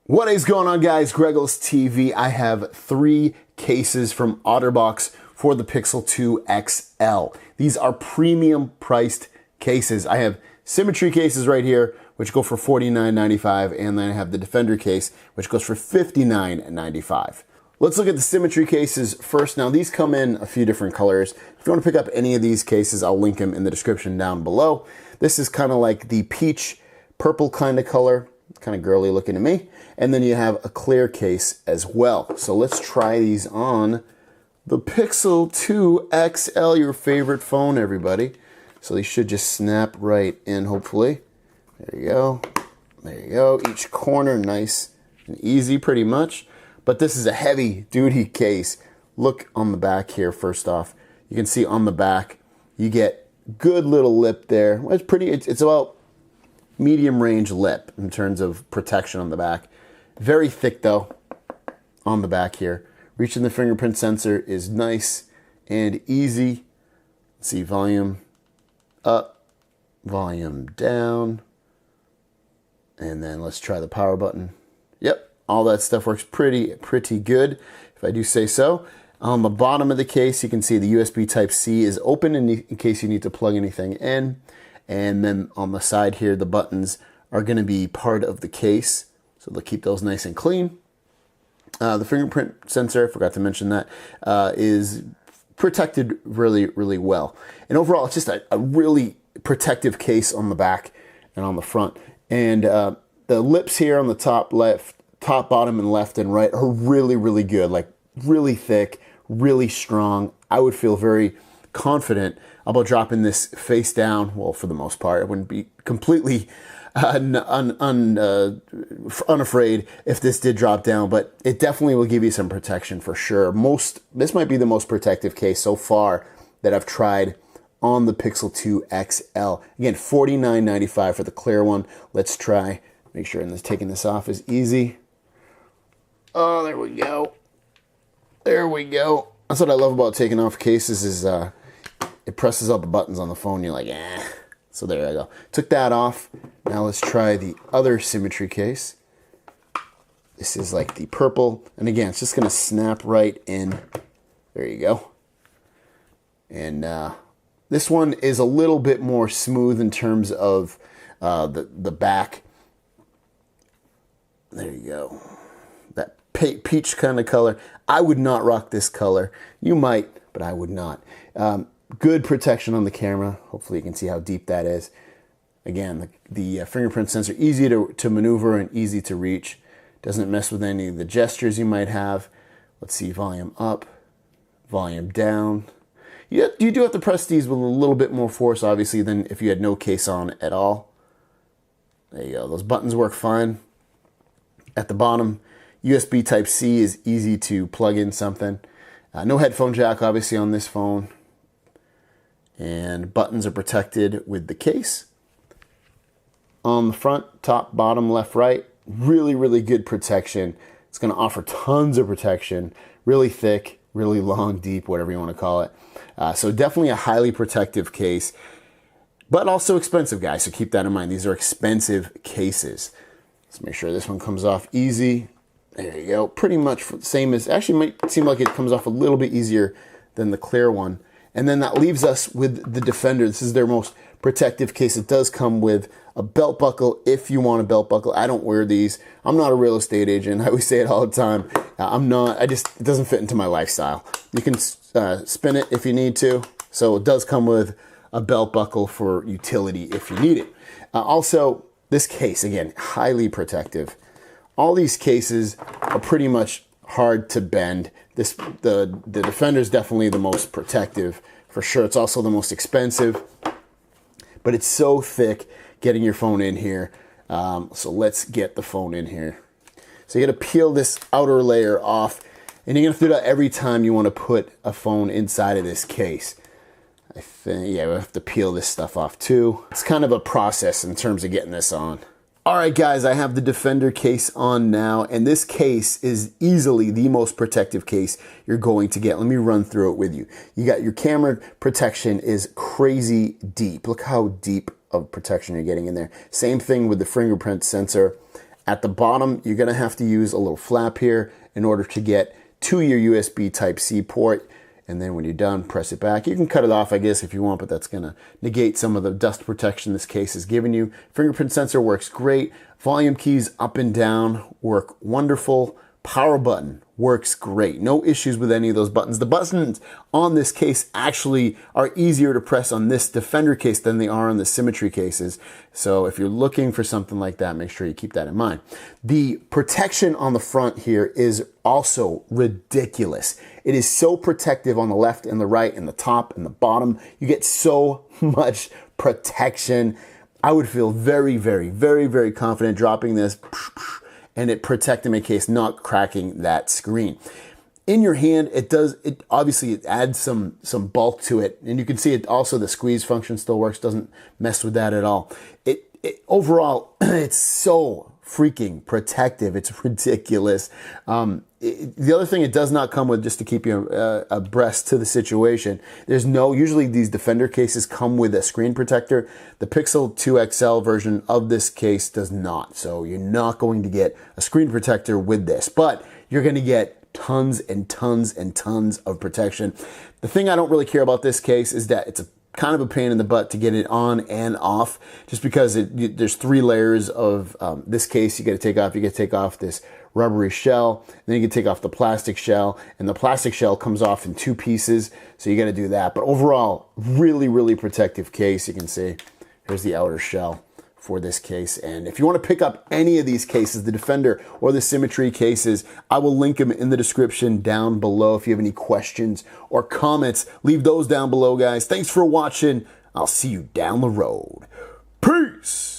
What is going on, guys? GregglesTV. I have 3 cases from Otterbox for the Pixel 2 XL. These are premium priced cases. I have SYMMETRY cases right here, which go for $49.95, and then I have the Defender case, which goes for $59.95. Let's look at the SYMMETRY cases first. Now, these come in a few different colors. If you want to pick up any of these cases, I'll link them in the description down below. This is kind of like the peach purple kind of color. Kind of girly looking to me. And then you have a clear case as well. So let's try these on the Pixel 2 XL, your favorite phone, everybody. So these should just snap right in, hopefully. There you go. There you go. Each corner nice and easy, pretty much. But this is a heavy duty case. Look on the back here, first off. You can see on the back, you get good little lip there. It's pretty, it's about medium range lip in terms of protection on the back. Very thick though on the back here. Reaching the fingerprint sensor is nice and easy. Let's see, volume up, volume down. And then let's try the power button. Yep, all that stuff works pretty good, if I do say so. On the bottom of the case, you can see the USB Type-C is open in case you need to plug anything in. And then on the side here, the buttons are going to be part of the case. So they'll keep those nice and clean. The fingerprint sensor, I forgot to mention that, is protected really well. And overall, it's just a really protective case on the back and on the front. And the lips here on the top left, top, bottom, and left and right are really good. Like really thick, really strong. I would feel very confident about dropping this face down. Well, for the most part, I wouldn't be completely unafraid if this did drop down, but it definitely will give you some protection for sure. This might be the most protective case so far that I've tried on the Pixel 2 XL. Again, $49.95 for the clear one. Let's try. Make sure taking this off is easy. Oh, there we go. There we go. That's what I love about taking off cases is it presses all the buttons on the phone. You're like, eh. So there I go. Took that off. Now let's try the other SYMMETRY case. This is like the purple. And again, it's just going to snap right in. There you go. And this one is a little bit more smooth in terms of the back. There you go. That peach kind of color. I would not rock this color. You might, but I would not. Good protection on the camera. Hopefully you can see how deep that is. Again, the fingerprint sensor, easy to maneuver and easy to reach. Doesn't mess with any of the gestures you might have. Let's see, volume up, volume down. You do have to press these with a little bit more force, obviously, than if you had no case on at all. There you go. Those buttons work fine. At the bottom, USB Type-C is easy to plug in something. No headphone jack, obviously, on this phone. And buttons are protected with the case. On the front, top, bottom, left, right, really good protection. It's going to offer tons of protection. Really thick, really long, deep, whatever you want to call it. So definitely a highly protective case, but also expensive, guys. So keep that in mind. These are expensive cases. Let's make sure this one comes off easy. There you go. Pretty much same as, actually might seem like it comes off a little bit easier than the clear one. And then that leaves us with the Defender. This is their most protective case. It does come with a belt buckle if you want a belt buckle. I don't wear these. I'm not a real estate agent. I always say it all the time. It doesn't fit into my lifestyle. You can spin it if you need to. So it does come with a belt buckle for utility if you need it. Also, this case, again, highly protective. All these cases are pretty much hard to bend. The Defender is definitely the most protective for sure. It's also the most expensive, but it's so thick getting your phone in here. So let's get the phone in here. So you got to peel this outer layer off, and you're gonna do that every time you want to put a phone inside of this case. I think, yeah, we have to peel this stuff off too. It's kind of a process in terms of getting this on. All right, guys, I have the Defender case on now, and this case is easily the most protective case you're going to get. Let me run through it with you. You got your camera protection is crazy deep. Look how deep of protection you're getting in there. Same thing with the fingerprint sensor. At the bottom, you're gonna have to use a little flap here in order to get to your USB Type-C port. And then when you're done, press it back. You can cut it off, I guess, if you want, but that's gonna negate some of the dust protection this case is giving you. Fingerprint sensor works great. Volume keys up and down work wonderful. Power button works great. No issues with any of those buttons. The buttons on this case actually are easier to press on this Defender case than they are on the Symmetry cases. So if you're looking for something like that, make sure you keep that in mind. The protection on the front here is also ridiculous. It is so protective on the left and the right and the top and the bottom. You get so much protection. I would feel very, very, very, very confident dropping this and it protecting my case, not cracking that screen. In your hand, it obviously it adds some bulk to it, and you can see it also the squeeze function still works, doesn't mess with that at all. Overall, it's so freaking protective. It's ridiculous. The other thing it does not come with, just to keep you abreast to the situation, usually these Defender cases come with a screen protector. The Pixel 2 XL version of this case does not. So you're not going to get a screen protector with this, but you're going to get tons and tons and tons of protection. The thing I don't really care about this case is that it's kind of a pain in the butt to get it on and off, just because there's 3 layers of this case you got to take off. You got to take off this rubbery shell, and then you can take off the plastic shell, and the plastic shell comes off in 2 pieces, so you got to do that. But overall, really, really protective case. You can see here's the outer shell for this case. And if you want to pick up any of these cases, the Defender or the Symmetry cases, I will link them in the description down below. If you have any questions or comments, leave those down below, guys. Thanks for watching. I'll see you down the road. Peace.